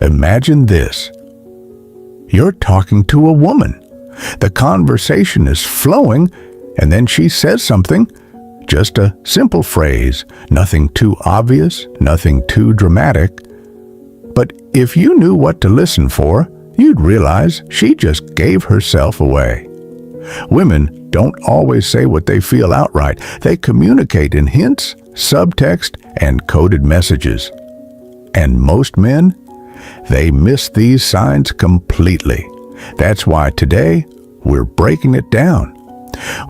Imagine this. You're talking to a woman. The conversation is flowing, and then she says something, just a simple phrase, nothing too obvious, nothing too dramatic. But if you knew what to listen for, you'd realize she just gave herself away. Women don't always say what they feel outright. They communicate in hints, subtext, and coded messages. And most men, they miss these signs completely. That's why today, we're breaking it down.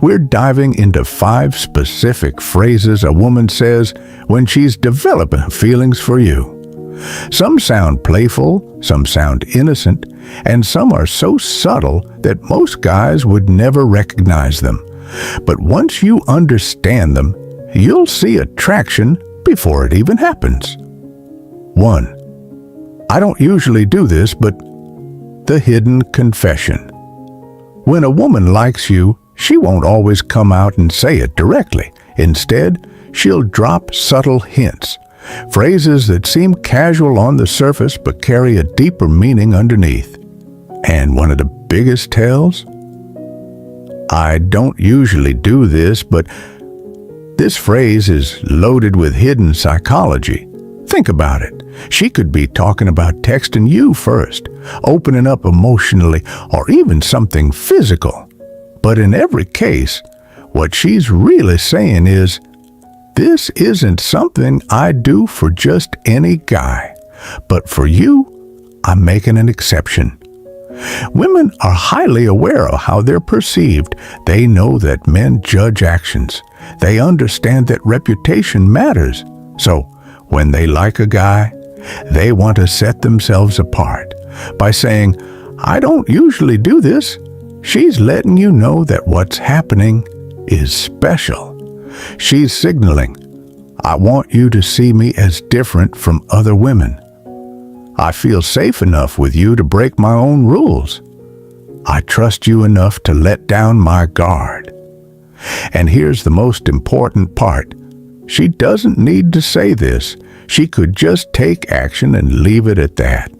We're diving into 5 specific phrases a woman says when she's developing feelings for you. Some sound playful, some sound innocent, and some are so subtle that most guys would never recognize them. But once you understand them, you'll see attraction before it even happens. 1. I don't usually do this, but the hidden confession. When a woman likes you, she won't always come out and say it directly. Instead, she'll drop subtle hints. Phrases that seem casual on the surface but carry a deeper meaning underneath. And one of the biggest tells? I don't usually do this, but this phrase is loaded with hidden psychology. Think about it. She could be talking about texting you first, opening up emotionally, or even something physical. But in every case, what she's really saying is, this isn't something I do for just any guy, but for you, I'm making an exception. Women are highly aware of how they're perceived. They know that men judge actions. They understand that reputation matters. So, when they like a guy, they want to set themselves apart. By saying, I don't usually do this, she's letting you know that what's happening is special. She's signaling, I want you to see me as different from other women. I feel safe enough with you to break my own rules. I trust you enough to let down my guard. And here's the most important part. She doesn't need to say this. She could just take action and leave it at that.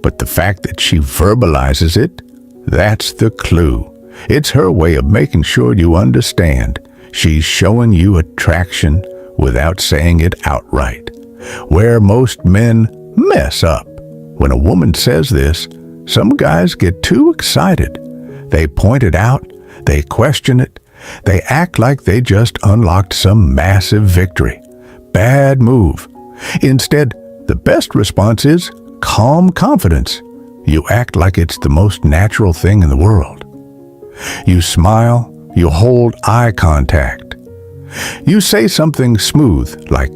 But the fact that she verbalizes it, that's the clue. It's her way of making sure you understand. She's showing you attraction without saying it outright. Where most men mess up. When a woman says this, some guys get too excited. They point it out, they question it, they act like they just unlocked some massive victory. Bad move. Instead, the best response is calm confidence. You act like it's the most natural thing in the world. You smile, you hold eye contact. You say something smooth, like,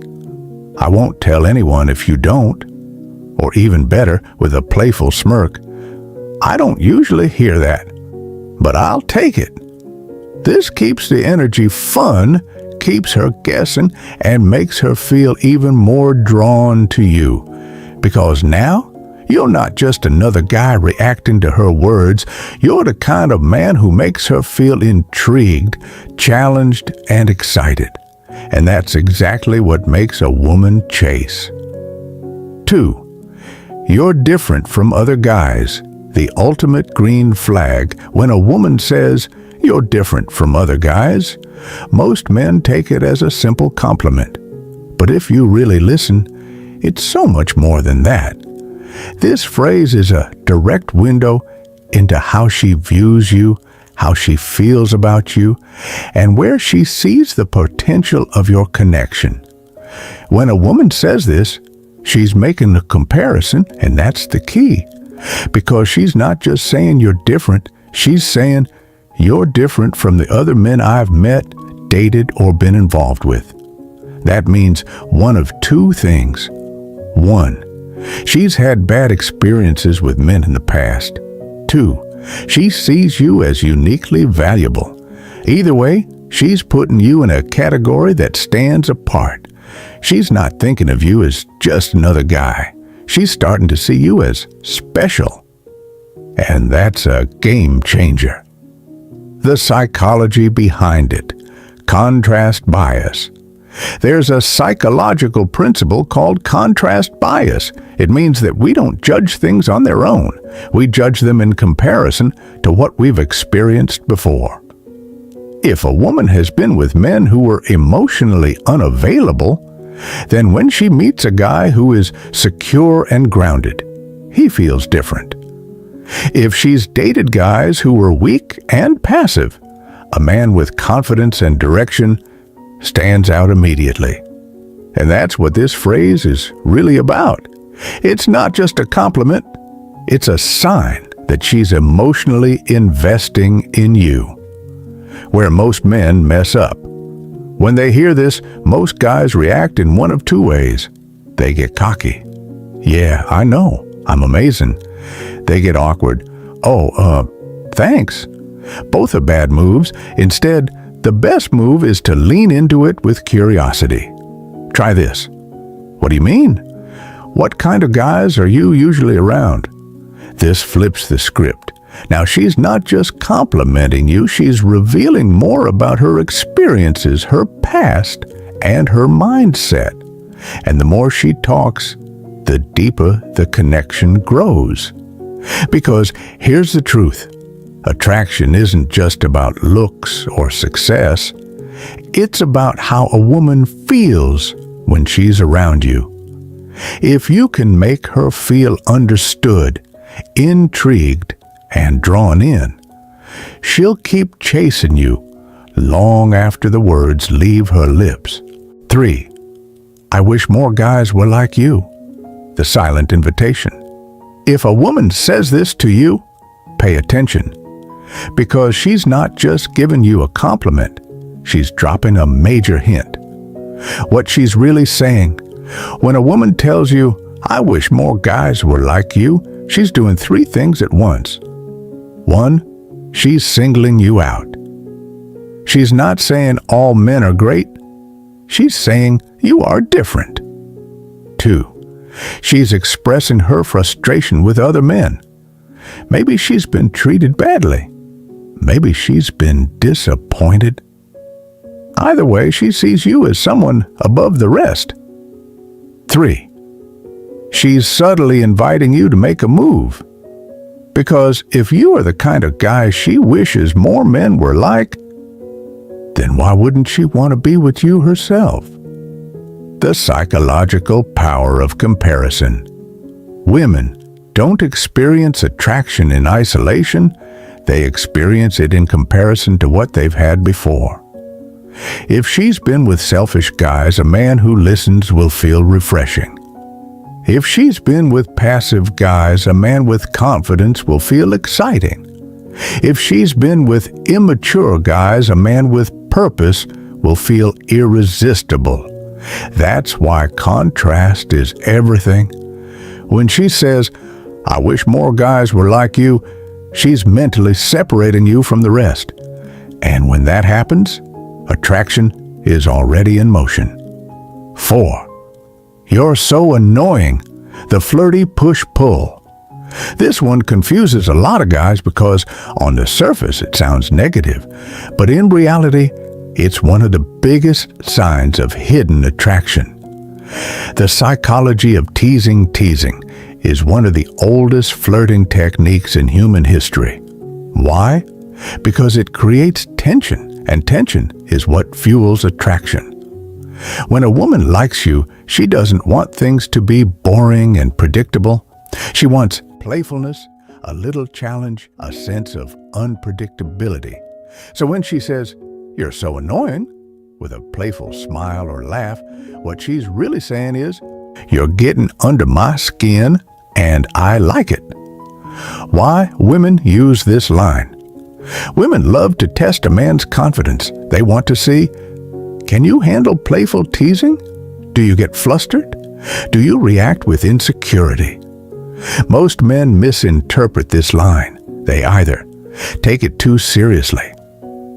I won't tell anyone if you don't. Or even better, with a playful smirk, I don't usually hear that, but I'll take it. This keeps the energy fun, keeps her guessing, and makes her feel even more drawn to you. Because now, you're not just another guy reacting to her words. You're the kind of man who makes her feel intrigued, challenged, and excited. And that's exactly what makes a woman chase. 2. You're different from other guys. The ultimate green flag. When a woman says, you're different from other guys, most men take it as a simple compliment. But if you really listen, it's so much more than that. This phrase is a direct window into how she views you, how she feels about you, and where she sees the potential of your connection. When a woman says this, she's making a comparison, and that's the key. Because she's not just saying you're different, she's saying you're different from the other men I've met, dated, or been involved with. That means one of 2 things. 1, she's had bad experiences with men in the past. 2, she sees you as uniquely valuable. Either way, she's putting you in a category that stands apart. She's not thinking of you as just another guy. She's starting to see you as special. And that's a game changer. The psychology behind it. Contrast bias. There's a psychological principle called contrast bias. It means that we don't judge things on their own. We judge them in comparison to what we've experienced before. If a woman has been with men who were emotionally unavailable, then when she meets a guy who is secure and grounded, he feels different. If she's dated guys who were weak and passive, a man with confidence and direction stands out immediately. And that's what this phrase is really about. It's not just a compliment, it's a sign that she's emotionally investing in you. Where most men mess up. When they hear this, most guys react in one of two ways. They get cocky. Yeah, I know, I'm amazing. They get awkward. Thanks. Both are bad moves. Instead, the best move is to lean into it with curiosity. Try this. What do you mean? What kind of guys are you usually around? This flips the script. Now, she's not just complimenting you, she's revealing more about her experiences, her past, and her mindset. And the more she talks, the deeper the connection grows. Because here's the truth. Attraction isn't just about looks or success. It's about how a woman feels when she's around you. If you can make her feel understood, intrigued, and drawn in, she'll keep chasing you long after the words leave her lips. 3. I wish more guys were like you. The silent invitation. If a woman says this to you, pay attention. Because she's not just giving you a compliment, she's dropping a major hint. What she's really saying, when a woman tells you, I wish more guys were like you, she's doing 3 things at once. 1, she's singling you out. She's not saying all men are great. She's saying you are different. 2, she's expressing her frustration with other men. Maybe she's been treated badly. Maybe she's been disappointed. Either way, she sees you as someone above the rest. 3, she's subtly inviting you to make a move. Because if you are the kind of guy she wishes more men were like, then why wouldn't she want to be with you herself? The psychological power of comparison. Women don't experience attraction in isolation, they experience it in comparison to what they've had before. If she's been with selfish guys, a man who listens will feel refreshing. If she's been with passive guys, a man with confidence will feel exciting. If she's been with immature guys, a man with purpose will feel irresistible. That's why contrast is everything. When she says, I wish more guys were like you, she's mentally separating you from the rest. And when that happens, attraction is already in motion. 4. You're so annoying. The flirty push-pull. This one confuses a lot of guys because on the surface it sounds negative, but in reality, it's one of the biggest signs of hidden attraction. The psychology of teasing is one of the oldest flirting techniques in human history. Why? Because it creates tension, and tension is what fuels attraction. When a woman likes you, she doesn't want things to be boring and predictable. She wants playfulness, a little challenge, a sense of unpredictability. So when she says, "You're so annoying," with a playful smile or laugh, what she's really saying is, "You're getting under my skin and I like it." Why women use this line? Women love to test a man's confidence. They want to see, can you handle playful teasing? Do you get flustered? Do you react with insecurity? Most men misinterpret this line. They either take it too seriously.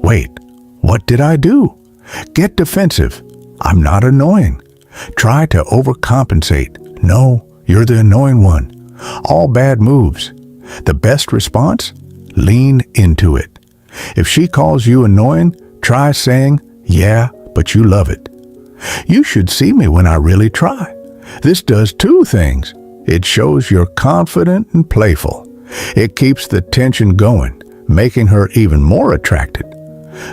Wait, what did I do? Get defensive. I'm not annoying. Try to overcompensate. No, you're the annoying one. All bad moves. The best response? Lean into it. If she calls you annoying, try saying, "Yeah, but you love it." You should see me when I really try. This does two things. It shows you're confident and playful. It keeps the tension going, making her even more attracted.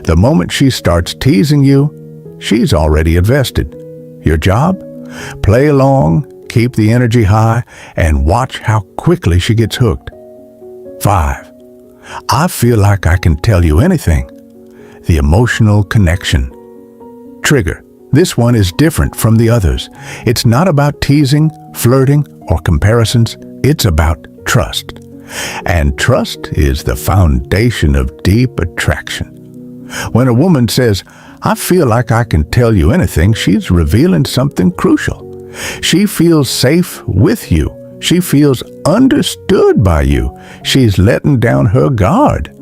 The moment she starts teasing you, she's already invested. Your job? Play along, keep the energy high, and watch how quickly she gets hooked. 5. I feel like I can tell you anything. The emotional connection. Trigger. This one is different from the others. It's not about teasing, flirting, or comparisons. It's about trust. And trust is the foundation of deep attraction. When a woman says, I feel like I can tell you anything, she's revealing something crucial. She feels safe with you. She feels understood by you. She's letting down her guard.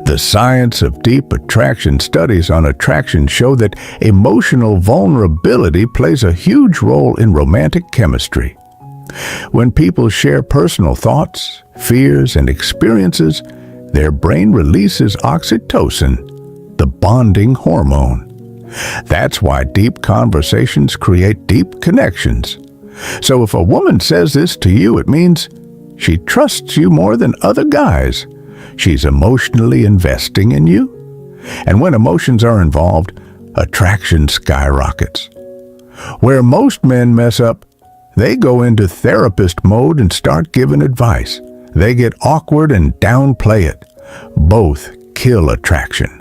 The science of deep attraction studies on attraction show that emotional vulnerability plays a huge role in romantic chemistry. When people share personal thoughts, fears, and experiences, their brain releases oxytocin, the bonding hormone. That's why deep conversations create deep connections. So if a woman says this to you, it means she trusts you more than other guys. She's emotionally investing in you. And when emotions are involved, attraction skyrockets. Where most men mess up, they go into therapist mode and start giving advice. They get awkward and downplay it. Both kill attraction.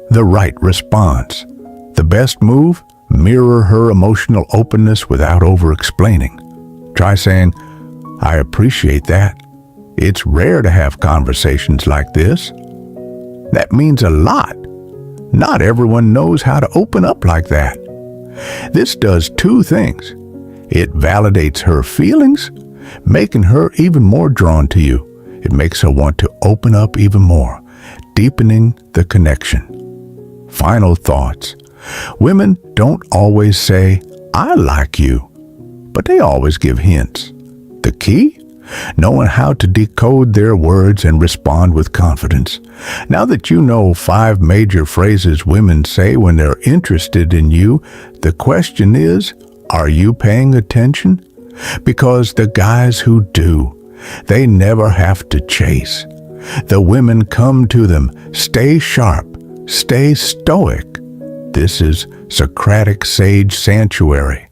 The right response. The best move? Mirror her emotional openness without over-explaining. Try saying, I appreciate that. It's rare to have conversations like this. That means a lot. Not everyone knows how to open up like that. This does two things. It validates her feelings, making her even more drawn to you. It makes her want to open up even more, deepening the connection. Final thoughts. Women don't always say, I like you, but they always give hints. The key? Knowing how to decode their words and respond with confidence. Now that you know 5 major phrases women say when they're interested in you, the question is, are you paying attention? Because the guys who do, they never have to chase. The women come to them. Stay sharp. Stay stoic. This is Socratic Sage Sanctuary.